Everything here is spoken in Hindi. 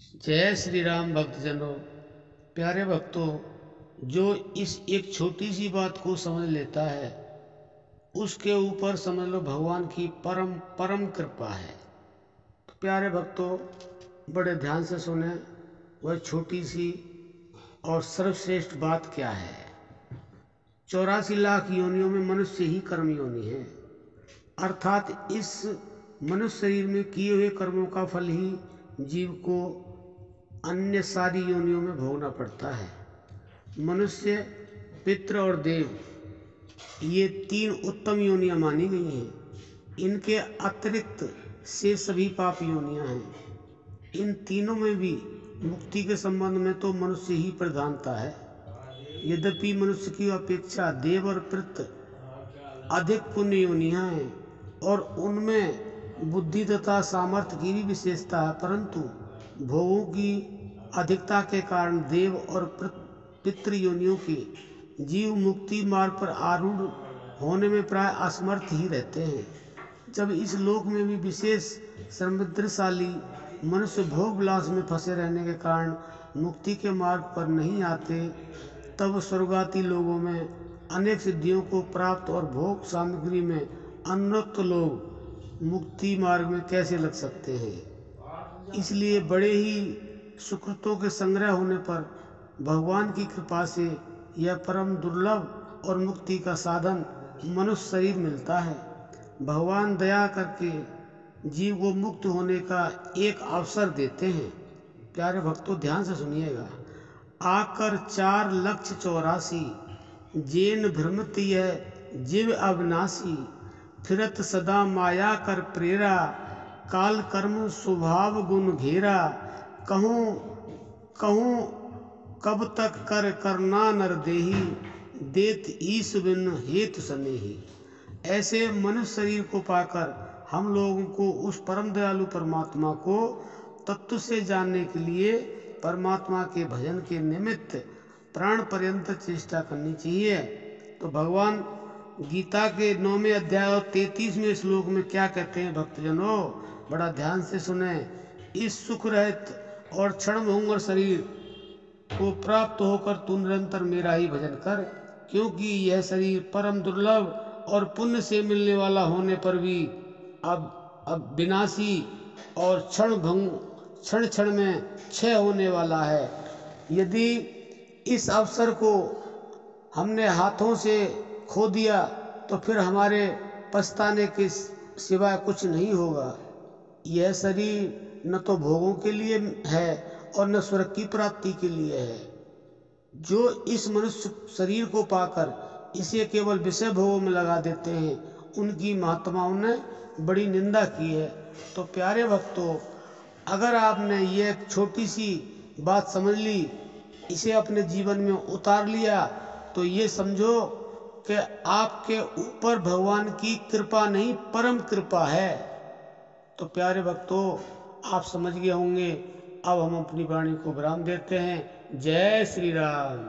जय श्री राम भक्तजनों। प्यारे भक्तों, जो इस एक छोटी सी बात को समझ लेता है उसके ऊपर समझ लो भगवान की परम परम कृपा है। तो प्यारे भक्तों, बड़े ध्यान से सुने, वह छोटी सी और सर्वश्रेष्ठ बात क्या है। 84 लाख योनियों में मनुष्य ही कर्म योनि है, अर्थात इस मनुष्य शरीर में किए हुए कर्मों का फल ही जीव को अन्य सारी योनियों में भोगना पड़ता है। मनुष्य, पितृ और देव, ये 3 उत्तम योनियां मानी गई हैं। इनके अतिरिक्त से सभी पाप योनियां हैं। इन तीनों में भी मुक्ति के संबंध में तो मनुष्य ही प्रधानता है। यद्यपि मनुष्य की अपेक्षा देव और पितृ अधिक पुण्य योनियां हैं और उनमें बुद्धि तथा सामर्थ्य की भी विशेषता है, परंतु भोगों की अधिकता के कारण देव और पितृ योनियों के जीव मुक्ति मार्ग पर आरूढ़ होने में प्राय असमर्थ ही रहते हैं। जब इस लोक में भी विशेष समृद्धशाली मनुष्य भोग विलास में फंसे रहने के कारण मुक्ति के मार्ग पर नहीं आते, तब स्वर्गाती लोगों में अनेक सिद्धियों को प्राप्त और भोग सामग्री में अनुरक्त लोग मुक्ति मार्ग में कैसे लग सकते हैं। इसलिए बड़े ही सुकृतों के संग्रह होने पर भगवान की कृपा से यह परम दुर्लभ और मुक्ति का साधन मनुष्य शरीर मिलता है। भगवान दया करके जीव को मुक्त होने का एक अवसर देते हैं। प्यारे भक्तों, ध्यान से सुनिएगा। आकर 4,84,00,000 जेन भ्रमत यह जीव अविनाशी, फिरत सदा माया कर प्रेरा, काल कर्म स्वभाव गुण घेरा, कहूँ कहूँ कब तक कर करना नर देही, देत ईश बिन हेतु सनेही। ऐसे मनुष्य शरीर को पाकर हम लोगों को उस परम दयालु परमात्मा को तत्व से जानने के लिए परमात्मा के भजन के निमित्त प्राण पर्यंत चेष्टा करनी चाहिए। तो भगवान गीता के 9वें अध्याय और 33वें श्लोक में क्या कहते हैं भक्तजनों, बड़ा ध्यान से सुने। इस सुख रहित और क्षणभंगुर शरीर को प्राप्त होकर तू निरंतर मेरा ही भजन कर, क्योंकि यह शरीर परम दुर्लभ और पुण्य से मिलने वाला होने पर भी अब विनाशी और क्षण क्षण में क्षय होने वाला है। यदि इस अवसर को हमने हाथों से खो दिया तो फिर हमारे पछताने के सिवाय कुछ नहीं होगा। यह शरीर न तो भोगों के लिए है और न स्वर्ग की प्राप्ति के लिए है। जो इस मनुष्य शरीर को पाकर इसे केवल विषय भोगों में लगा देते हैं, उनकी महात्माओं ने बड़ी निंदा की है। तो प्यारे भक्तों, अगर आपने ये छोटी सी बात समझ ली, इसे अपने जीवन में उतार लिया, तो ये समझो कि आपके ऊपर भगवान की कृपा नहीं, परम कृपा है। तो प्यारे भक्तों, आप समझ गए होंगे। अब हम अपनी वाणी को विराम देते हैं। जय श्री राम।